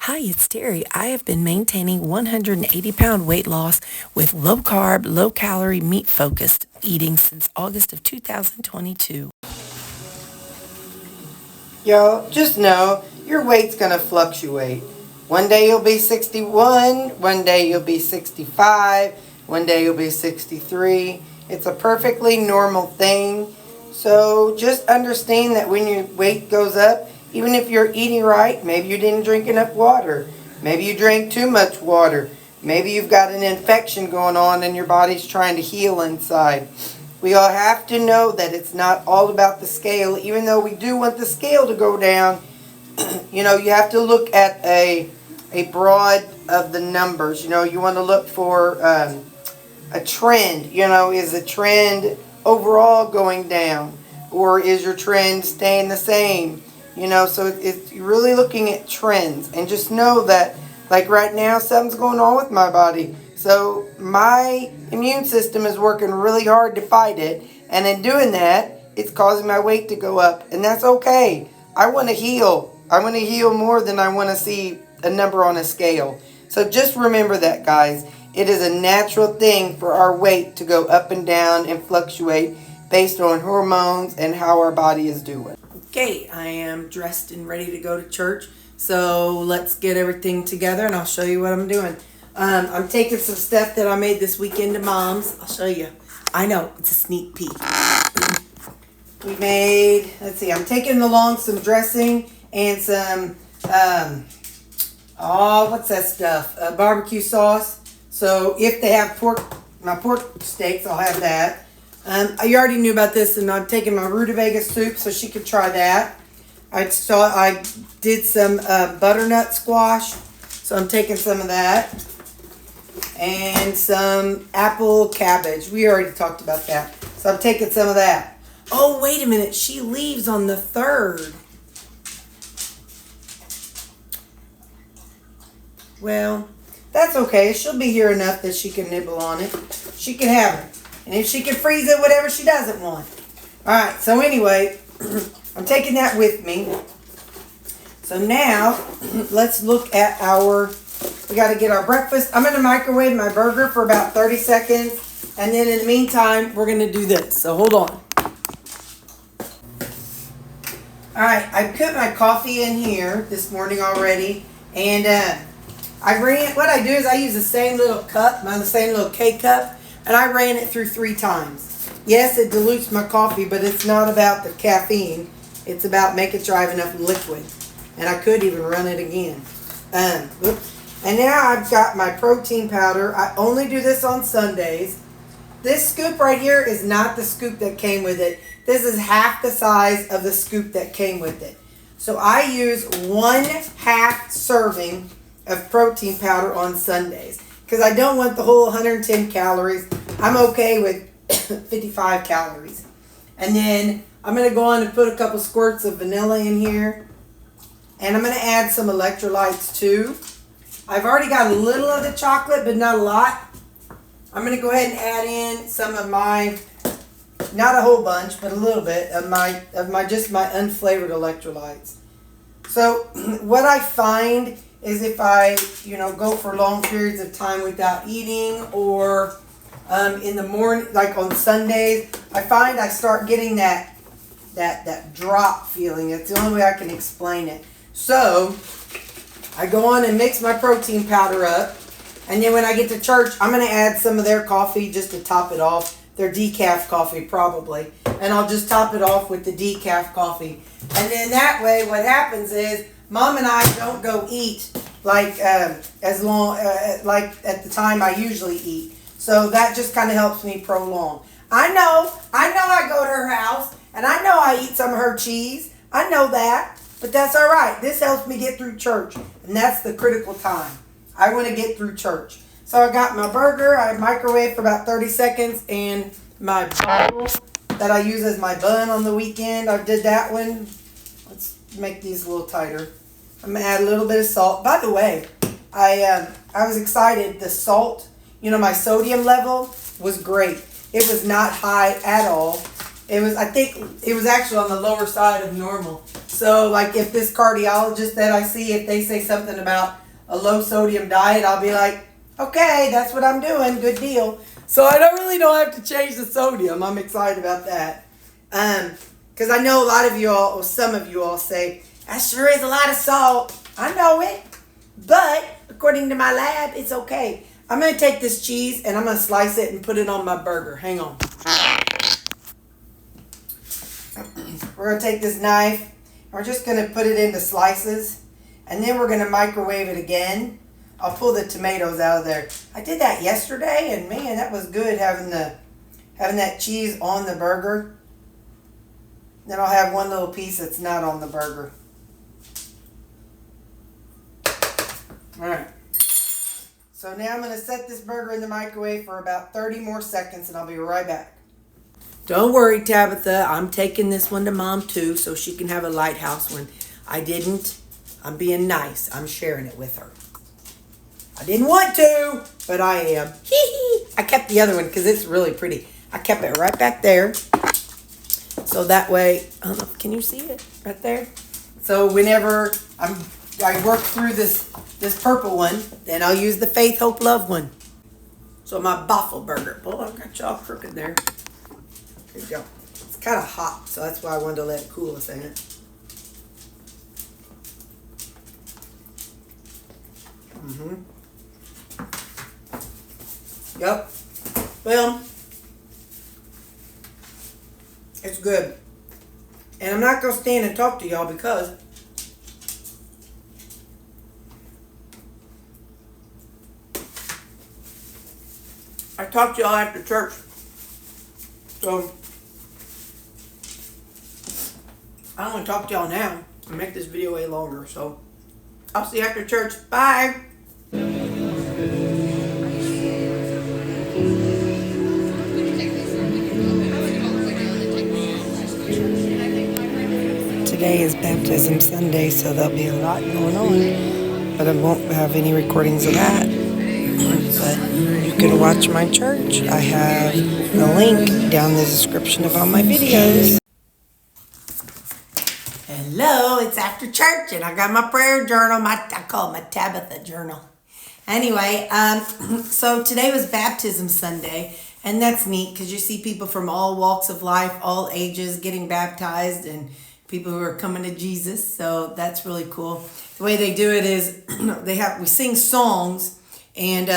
Hi, it's Terry. I have been maintaining 180-pound weight loss with low-carb, low-calorie, meat-focused eating since August of 2022. Yo, just know your weight's going to fluctuate. One day you'll be 61, one day you'll be 65, one day you'll be 63. It's a perfectly normal thing. So just understand that when your weight goes up, even if you're eating right, maybe you didn't drink enough water. Maybe you drank too much water. Maybe you've got an infection going on and your body's trying to heal inside. We all have to know that it's not all about the scale, even though we do want the scale to go down. You have to look at a broad of the numbers. You want to look for a trend. Is the trend overall going down, or is your trend staying the same? So it's really looking at trends, and just know that, like right now, something's going on with my body. So my immune system is working really hard to fight it, and in doing that, it's causing my weight to go up, and that's okay. I want to heal. I want to heal more than I want to see a number on a scale. So just remember that, guys. It is a natural thing for our weight to go up and down and fluctuate based on hormones and how our body is doing. Okay, I am dressed and ready to go to church. So let's get everything together and I'll show you what I'm doing. I'm taking some stuff that I made this weekend to Mom's. I'll show you. I know, it's a sneak peek. We made, I'm taking along some dressing and some, what's that stuff? Barbecue sauce. So if they have my pork steaks, I'll have that. You already knew about this, and I'm taking my rutabaga soup so she could try that. I did some butternut squash, so I'm taking some of that. And some apple cabbage. We already talked about that. So I'm taking some of that. Oh, wait a minute. She leaves on the 3rd. Well, that's okay. She'll be here enough that she can nibble on it. She can have it. And if she can freeze it, whatever she doesn't want. Alright, so anyway, I'm taking that with me. So now, let's look at we got to get our breakfast. I'm going to microwave my burger for about 30 seconds. And then in the meantime, we're going to do this. So hold on. Alright, I put my coffee in here this morning already. And what I do is I use the same little cup, the same little K-cup. And I ran it through 3 times. Yes, it dilutes my coffee, but it's not about the caffeine. It's about making sure I have enough liquid. And I could even run it again. And now I've got my protein powder. I only do this on Sundays. This scoop right here is not the scoop that came with it. This is half the size of the scoop that came with it. So I use 1/2 serving of protein powder on Sundays, because I don't want the whole 110 calories. I'm okay with 55 calories. And then I'm going to go on and put a couple squirts of vanilla in here. And I'm going to add some electrolytes too. I've already got a little of the chocolate, but not a lot. I'm going to go ahead and add in some of my, not a whole bunch, but a little bit of my unflavored electrolytes. So what I find is if I, go for long periods of time without eating, or in the morning, like on Sundays, I find I start getting that drop feeling. It's the only way I can explain it. So I go on and mix my protein powder up, and then when I get to church, I'm going to add some of their coffee just to top it off. Their decaf coffee probably, and I'll just top it off with the decaf coffee. And then that way, what happens is Mom and I don't go eat like as long like at the time I usually eat. So that just kind of helps me prolong. I know I go to her house and I know I eat some of her cheese. I know that, but that's all right. This helps me get through church, and that's the critical time. I want to get through church. So I got my burger. I microwave for about 30 seconds, and my bowl that I use as my bun on the weekend, I did that one. Let's make these a little tighter. I'm going to add a little bit of salt. By the way, I was excited. The salt, my sodium level was great. It was not high at all. I think it was actually on the lower side of normal. So like if this cardiologist that I see, if they say something about a low sodium diet, I'll be like, okay, that's what I'm doing. Good deal. So I don't have to change the sodium. I'm excited about that. Because I know a lot of you all, or some of you all say, that sure is a lot of salt. I know it. But according to my lab, it's okay. I'm going to take this cheese and I'm going to slice it and put it on my burger. Hang on. We're going to take this knife and we're just going to put it into slices. And then we're going to microwave it again. I'll pull the tomatoes out of there. I did that yesterday, and man, that was good having that cheese on the burger. Then I'll have one little piece that's not on the burger. All right. So now I'm going to set this burger in the microwave for about 30 more seconds, and I'll be right back. Don't worry, Tabitha. I'm taking this one to Mom, too, so she can have a Lighthouse one. I didn't. I'm being nice. I'm sharing it with her. I didn't want to, but I am. I kept the other one because it's really pretty. I kept it right back there. So that way, I don't know, can you see it right there? So whenever I work through this purple one, then I'll use the Faith, Hope, Love one. So my waffle burger. Oh, I got y'all crooked there. There you go. It's kind of hot, so that's why I wanted to let it cool a second. Yep. Well, it's good. And I'm not going to stand and talk to y'all because I talked to y'all after church. So I don't want to talk to y'all now and make this video way longer. So I'll see you after church. Bye. Today is Baptism Sunday, so there'll be a lot going on, but I won't have any recordings of that. But you can watch my church. I have a link down in the description of all my videos. Hello, it's after church, and I got my prayer journal. I call it my Tabitha journal. Anyway, so today was Baptism Sunday, and that's neat because you see people from all walks of life, all ages getting baptized, and people who are coming to Jesus. So that's really cool. The way they do it is we sing songs, and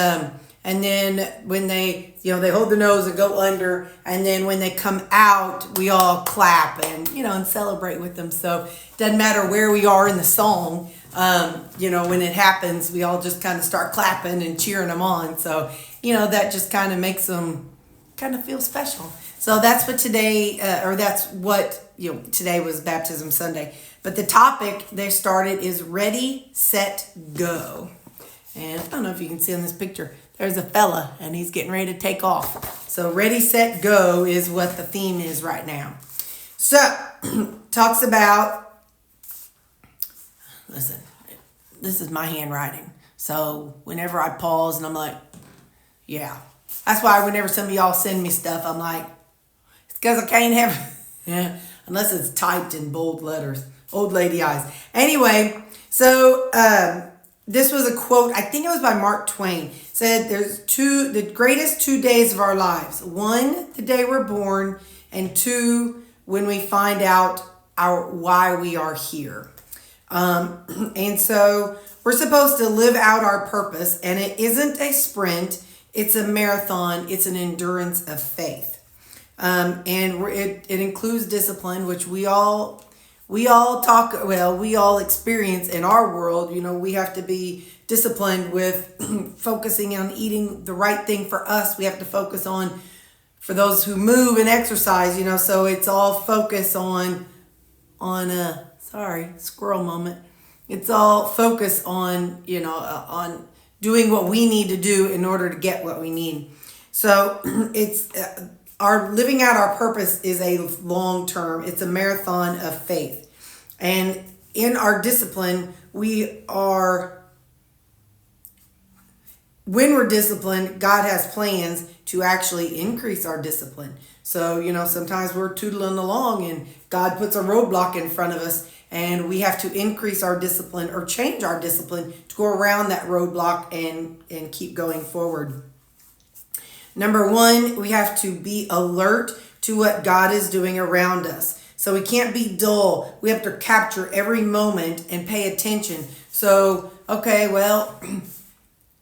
then when they hold the nose and go under, and then when they come out, we all clap and and celebrate with them. So it doesn't matter where we are in the song. When it happens, we all just kind of start clapping and cheering them on. So that just kind of makes them kind of feel special. So that's what today, today was Baptism Sunday. But the topic they started is Ready, Set, Go. And I don't know if you can see on this picture, there's a fella and he's getting ready to take off. So Ready, Set, Go is what the theme is right now. So, talks about, listen, this is my handwriting. So whenever I pause and I'm like, yeah. That's why whenever some of y'all send me stuff, I'm like, it's because I can't have, unless it's typed in bold letters. Old lady eyes. Anyway, so this was a quote, I think it was by Mark Twain. It said there's the greatest 2 days of our lives. One, the day we're born, and two, when we find out why we are here. And so we're supposed to live out our purpose, and it isn't a sprint. It's a marathon. It's an endurance of faith. And it includes discipline, which we all experience in our world. We have to be disciplined with focusing on eating the right thing for us. We have to focus on, for those who move and exercise, so it's all focus on squirrel moment. It's all focus on, on doing what we need to do in order to get what we need. So it's our living out our purpose is a long term. It's a marathon of faith. And in our discipline, when we're disciplined, God has plans to actually increase our discipline. So, sometimes we're tootling along and God puts a roadblock in front of us. And we have to increase our discipline or change our discipline to go around that roadblock and keep going forward. Number one, we have to be alert to what God is doing around us. So we can't be dull. We have to capture every moment and pay attention. So, okay, well,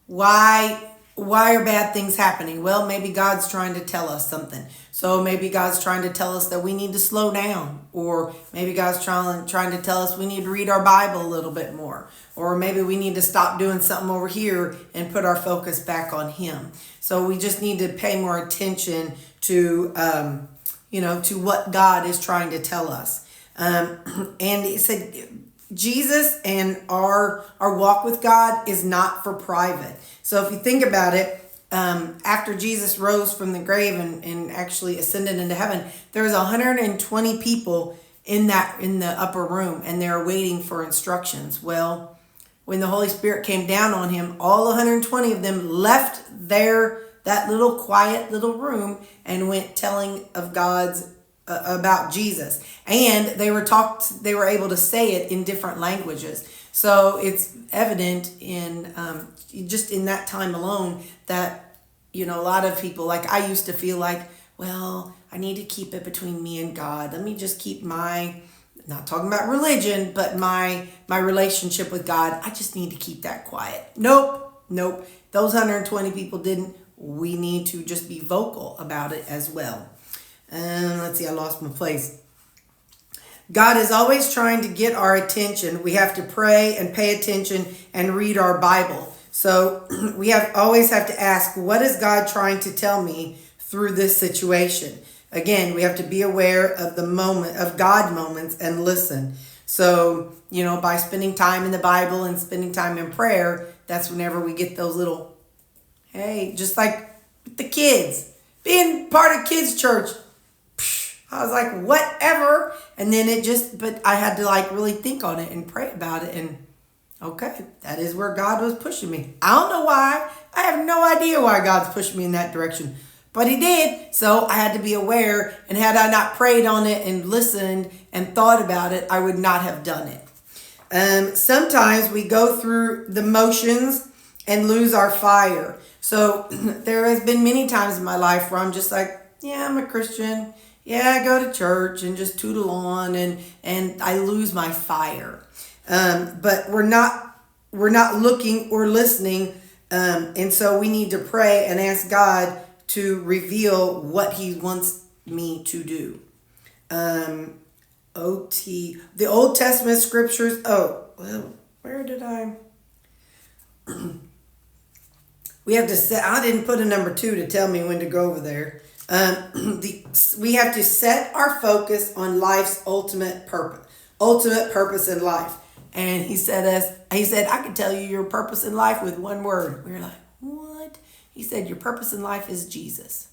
why are bad things happening? Well, maybe God's trying to tell us something. So maybe God's trying to tell us that we need to slow down. Or maybe God's trying to tell us we need to read our Bible a little bit more. Or maybe we need to stop doing something over here and put our focus back on Him. So we just need to pay more attention to, to what God is trying to tell us. And it said, Jesus and our walk with God is not for private. So if you think about it, after Jesus rose from the grave and actually ascended into heaven, there was 120 people in the upper room, and they were waiting for instructions. Well, when the Holy Spirit came down on him, all 120 of them left that little quiet little room and went telling of God's about Jesus, and they were able to say it in different languages. So it's evident in just in that time alone that a lot of people, like I used to feel like, well, I need to keep it between me and God. Let me just keep not talking about religion, but my relationship with God. I just need to keep that quiet. Nope. Those 120 people didn't. We need to just be vocal about it as well. Let's see, I lost my place. God is always trying to get our attention. We have to pray and pay attention and read our Bible. So we always have to ask, what is God trying to tell me through this situation? Again, we have to be aware of the moment of God moments and listen. So, by spending time in the Bible and spending time in prayer, that's whenever we get those little, hey, just like the kids, being part of kids' church. I was like, whatever. And then but I had to really think on it and pray about it. And okay, that is where God was pushing me. I don't know why. I have no idea why God's pushing me in that direction. But He did. So I had to be aware. And had I not prayed on it and listened and thought about it, I would not have done it. Sometimes we go through the motions and lose our fire. So there has been many times in my life where I'm just like, yeah, I'm a Christian. Yeah, I go to church and just tootle on and I lose my fire. But we're not looking or listening. And so we need to pray and ask God to reveal what He wants me to do. The Old Testament scriptures. Oh, well, where did I? We have to set, I didn't put a number 2 to tell me when to go over there. We have to set our focus on life's ultimate purpose in life. And he said, I can tell you your purpose in life with one word. We were like, what? He said, your purpose in life is Jesus.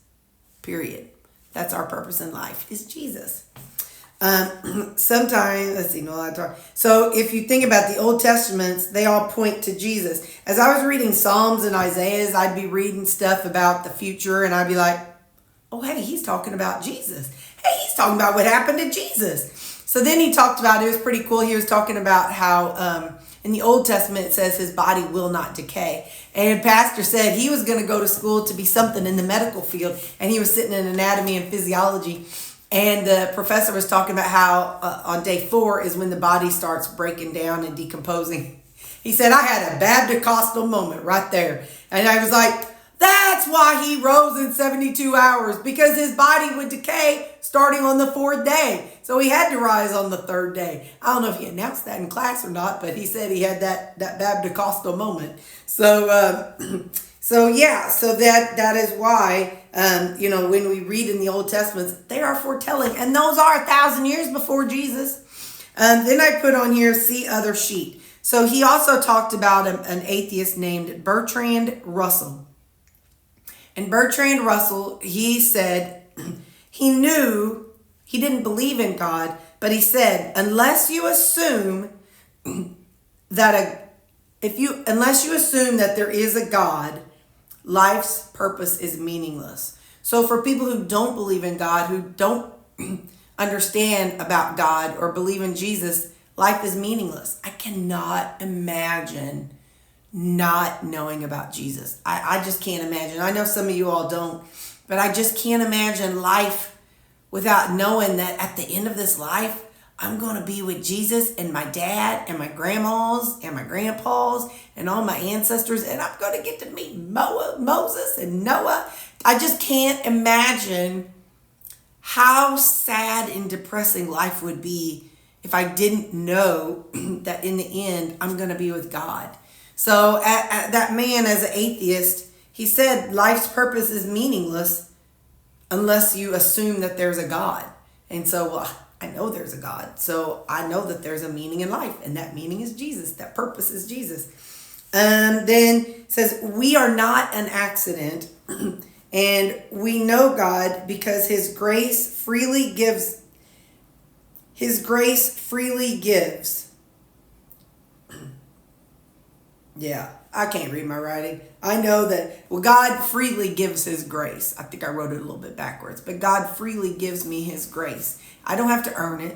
Period. That's our purpose in life, is Jesus. Sometimes, let's see, no, I talk. So if you think about the Old Testaments, they all point to Jesus. As I was reading Psalms and Isaiahs, I'd be reading stuff about the future, and I'd be like, oh, hey, he's talking about Jesus. Hey, he's talking about what happened to Jesus. So then he talked about, it was pretty cool. He was talking about how in the Old Testament, it says his body will not decay. And Pastor said he was going to go to school to be something in the medical field. And he was sitting in anatomy and physiology. And the professor was talking about how on day 4 is when the body starts breaking down and decomposing. He said, I had a Baptist-costal moment right there. And I was like, that's why he rose in 72 hours, because his body would decay starting on the 4th day. So he had to rise on the 3rd day. I don't know if he announced that in class or not, but he said he had that Baptist-costal moment. So that is why, when we read in the Old Testament, they are foretelling. And those are 1,000 years before Jesus. Then I put on here, see other sheet. So he also talked about an atheist named Bertrand Russell. And Bertrand Russell, he said he knew he didn't believe in God, but he said, unless you assume that there is a God, life's purpose is meaningless. So for people who don't believe in God, who don't understand about God or believe in Jesus, life is meaningless. I cannot imagine not knowing about Jesus. I just can't imagine. I know some of you all don't, but I just can't imagine life without knowing that at the end of this life, I'm going to be with Jesus and my dad and my grandmas and my grandpas and all my ancestors, and I'm going to get to meet Moses and Noah. I just can't imagine how sad and depressing life would be if I didn't know that in the end, I'm going to be with God. So that man, as an atheist, he said life's purpose is meaningless unless you assume that there's a God. And so, well, I know there's a God. So I know that there's a meaning in life, and that meaning is Jesus. That purpose is Jesus. Then it says, we are not an accident, and we know God because His grace freely gives. His grace freely gives. Yeah, I can't read my writing. I know that, well, God freely gives His grace. I think I wrote it a little bit backwards. But God freely gives me His grace. I don't have to earn it.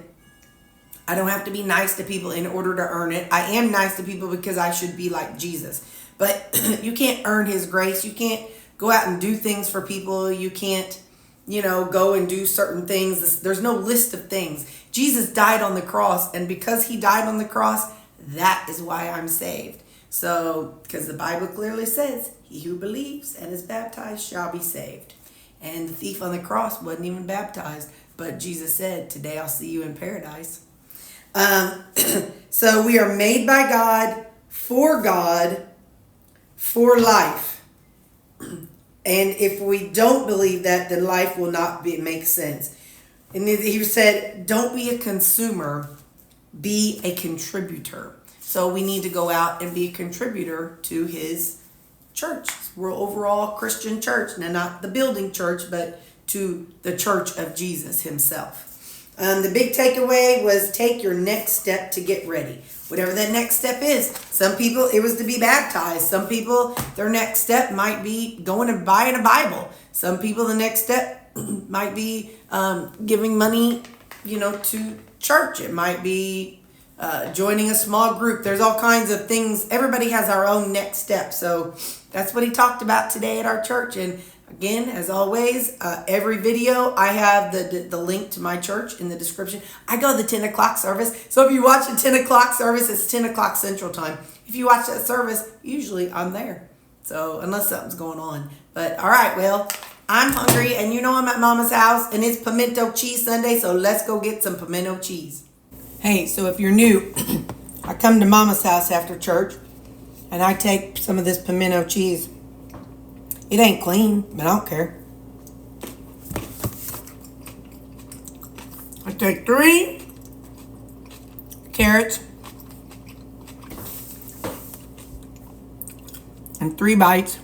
I don't have to be nice to people in order to earn it. I am nice to people because I should be like Jesus. But you can't earn His grace. You can't go out and do things for people. You can't, go and do certain things. There's no list of things. Jesus died on the cross. And because He died on the cross, that is why I'm saved. So, because the Bible clearly says, he who believes and is baptized shall be saved. And the thief on the cross wasn't even baptized. But Jesus said, today I'll see you in paradise. So we are made by God, for life. And if we don't believe that, then life will not make sense. And he said, don't be a consumer, be a contributor. So we need to go out and be a contributor to His church. We're overall Christian church. Now, not the building church, but to the church of Jesus Himself. The big takeaway was take your next step to get ready. Whatever that next step is. Some people, it was to be baptized. Some people, their next step might be going and buying a Bible. Some people, the next step might be giving money, to church. It might be joining a small group. There's all kinds of things. Everybody has our own next step. So that's what he talked about today at our church. And again, as always, every video, I have the link to my church in the description. I go to the 10 o'clock service. So if you watch the 10 o'clock service, it's 10 o'clock Central Time. If you watch that service, usually I'm there. So unless something's going on. But all right, well, I'm hungry. And I'm at Mama's house. And it's Pimento Cheese Sunday. So let's go get some pimento cheese. Hey, so if you're new, I come to Mama's house after church. And I take some of this pimento cheese. It ain't clean, but I don't care. I take 3 carrots and 3 bites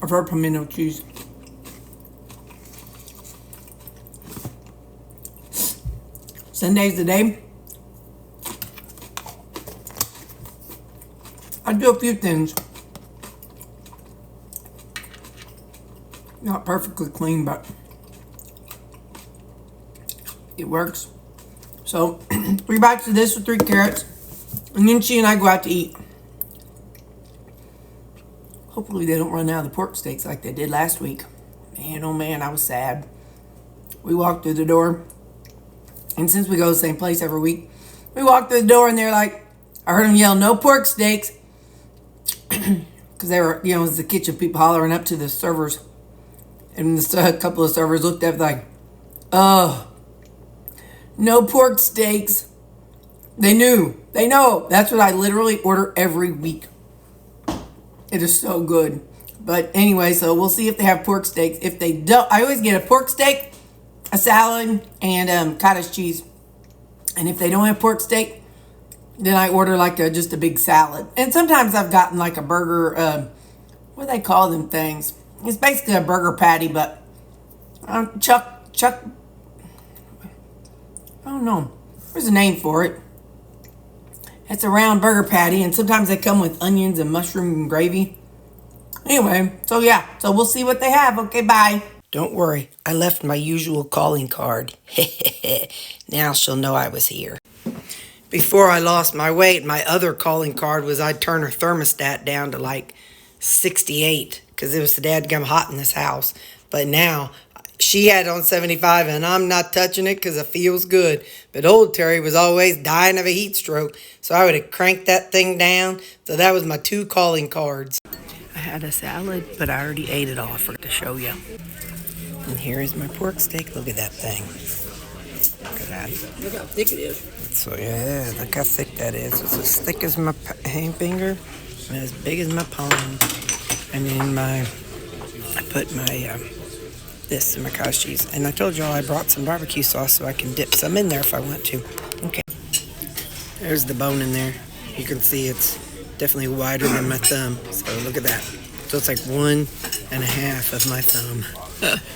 of her pimento cheese. Sunday's the day. I do a few things. Not perfectly clean, but it works. So 3 bites of this with 3 carrots. And then she and I go out to eat. Hopefully they don't run out of the pork steaks like they did last week. Man, oh man, I was sad. We walked through the door. And since we go to the same place every week, we walked through the door and they're like, I heard them yell, no pork steaks. Because they were, it was the kitchen people hollering up to the servers. And a couple of servers looked up like, oh, no pork steaks. They knew. They know. That's what I literally order every week. It is so good. But anyway, so we'll see if they have pork steaks. If they don't, I always get a pork steak, a salad, and cottage cheese. And if they don't have pork steak, then I order just a big salad. And sometimes I've gotten like a burger, what do they call them things? It's basically a burger patty, but Chuck, I don't know. There's a name for it. It's a round burger patty, and sometimes they come with onions and mushroom and gravy. Anyway, so yeah, so we'll see what they have. Okay, bye. Don't worry, I left my usual calling card. Now she'll know I was here. Before I lost my weight, my other calling card was I'd turn her thermostat down to like 68 because it was the dadgum hot in this house. But now she had on 75 and I'm not touching it because it feels good. But old Terry was always dying of a heat stroke, so I would have cranked that thing down. So that was my 2 calling cards. I had a salad, but I already ate it all to show you. And here is my pork steak. Look at that thing. Look at that. Look how thick it is. So yeah, look how thick that is. It's as thick as my hand finger and as big as my palm. And then I put my this in my cottage cheese. And I told y'all I brought some barbecue sauce so I can dip some in there if I want to. Okay. There's the bone in there. You can see it's definitely wider than my thumb. So look at that. So it's like 1.5 of my thumb.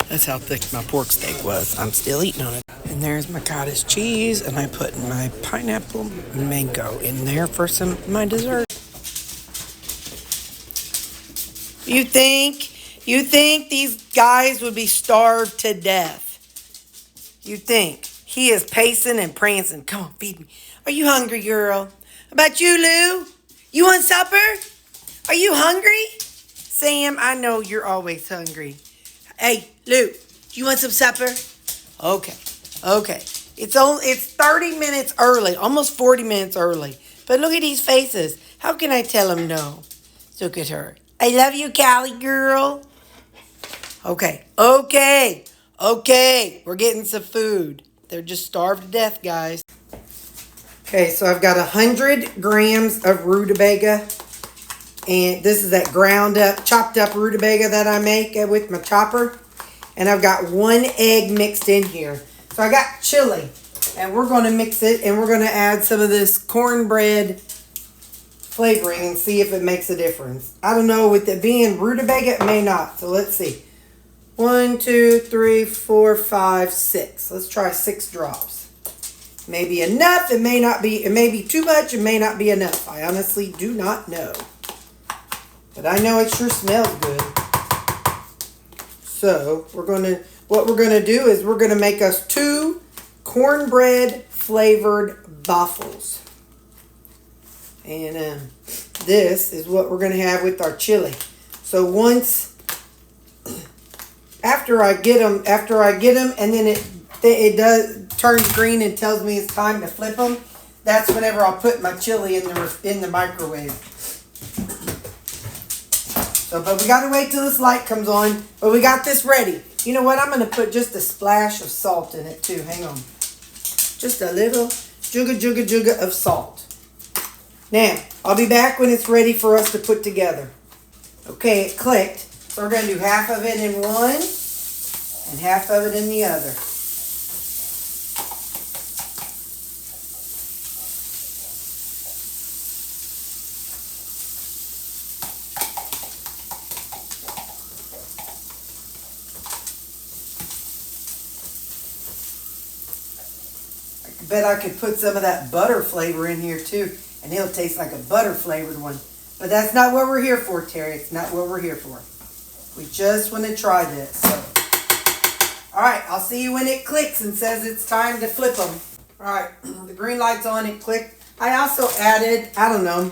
That's how thick my pork steak was. I'm still eating on it. And there's my cottage cheese, and I put my pineapple mango in there for my dessert. You think these guys would be starved to death? You think? He is pacing and prancing. Come on, feed me. Are you hungry, girl? How about you, Lou? You want supper? Are you hungry? Sam, I know you're always hungry. Hey, Lou, do you want some supper? Okay. It's 30 minutes early, almost 40 minutes early. But look at these faces. How can I tell them no? Look at her. I love you, Callie girl. Okay. We're getting some food. They're just starved to death, guys. Okay, so I've got 100 grams of rutabaga. And this is that ground up, chopped up rutabaga that I make with my chopper. And I've got 1 egg mixed in here. So I got chili. And we're going to mix it. And we're going to add some of this cornbread flavoring and see if it makes a difference. I don't know. With it being rutabaga, it may not. So let's see. 1, 2, 3, 4, 5, 6. Let's try 6 drops. Maybe enough. It may not be. It may be too much. It may not be enough. I honestly do not know. But I know it sure smells good. So what we're gonna do is we're gonna make us 2 cornbread flavored waffles. And this is what we're gonna have with our chili. So after I get them, and then it does turns green and tells me it's time to flip them. That's whenever I'll put my chili in the microwave. But we got to wait till this light comes on. But we got this ready. You know what? I'm going to put just a splash of salt in it too. Hang on. Just a little juga of salt. Now, I'll be back when it's ready for us to put together. Okay, it clicked. So we're going to do half of it in one and half of it in the other. Bet I could put some of that butter flavor in here too, and it'll taste like a butter flavored one. But that's not what we're here for, Terry. It's not what we're here for. We just want to try this. So, all right, I'll see you when it clicks and says it's time to flip them. All right, the green light's on. It clicked. I also added, I don't know,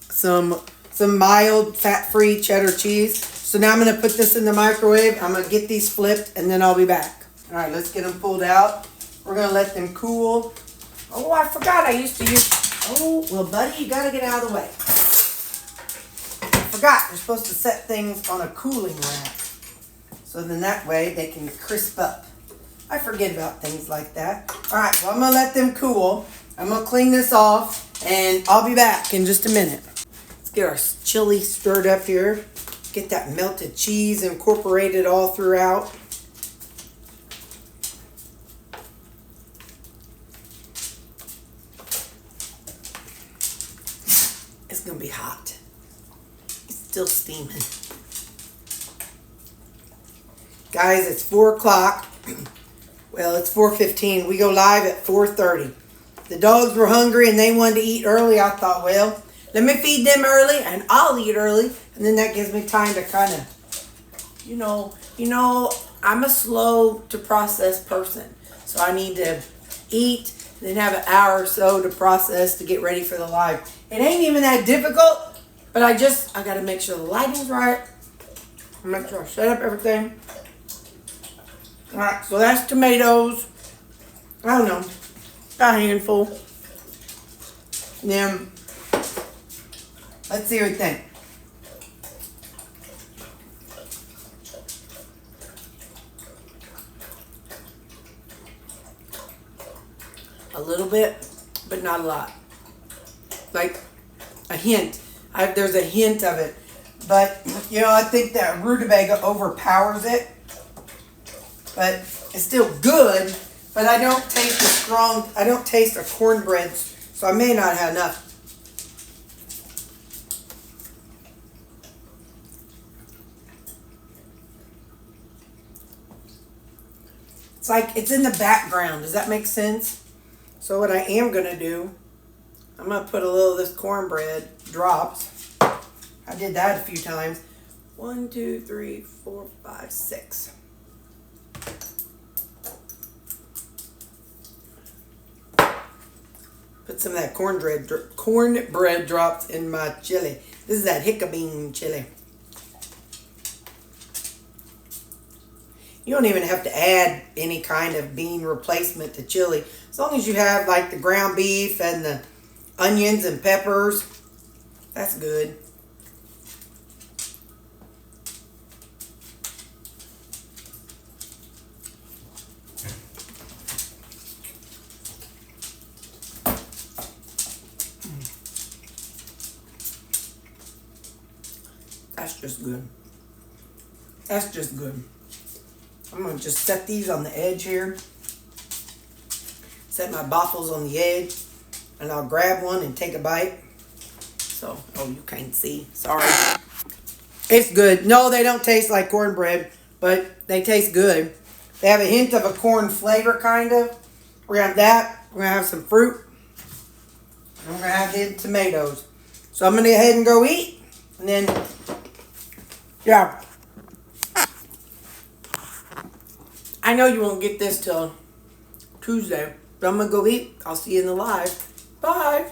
some mild fat-free cheddar cheese. So now I'm going to put this in the microwave. I'm going to get these flipped, and then I'll be back. All right, let's get them pulled out. We're going to let them cool. Oh, I forgot I used to use... Oh, well, buddy, you got to get out of the way. I forgot. You're supposed to set things on a cooling rack. So then that way they can crisp up. I forget about things like that. All right, well, I'm going to let them cool. I'm going to clean this off, and I'll be back in just a minute. Let's get our chili stirred up here. Get that melted cheese incorporated all throughout. It's going to be hot. It's still steaming. Guys, it's 4 o'clock. Well, it's 4:15. We go live at 4:30. The dogs were hungry and they wanted to eat early. I thought, well, let me feed them early and I'll eat early. And then that gives me time to kind of, I'm a slow to process person. So I need to eat, then have an hour or so to process to get ready for the live. It ain't even that difficult, but I gotta make sure the lighting's right. Make sure I set up everything. Alright, so that's tomatoes. I don't know, a handful. Then, let's see what you think. A little bit, but not a lot. Like a hint. There's a hint of it. But, I think that rutabaga overpowers it. But it's still good. But I don't taste a cornbread, so I may not have enough. It's like it's in the background. Does that make sense? So what I am going to do, I'm going to put a little of this cornbread drops. I did that a few times. 1, 2, 3, 4, 5, 6. Put some of that cornbread drops in my chili. This is that hickabine chili. You don't even have to add any kind of bean replacement to chili. As long as you have like the ground beef and the onions and peppers, that's good. That's just good. That's just good. I'm going to just set these on the edge here. Set my waffles on the edge. And I'll grab one and take a bite. So, you can't see. Sorry. It's good. No, they don't taste like cornbread, but they taste good. They have a hint of a corn flavor, kind of. We're going to have that. We're going to have some fruit. And we're going to have the tomatoes. So I'm going to go ahead and go eat. And then, yeah. I know you won't get this till Tuesday, but I'm going to go eat. I'll see you in the live. Bye.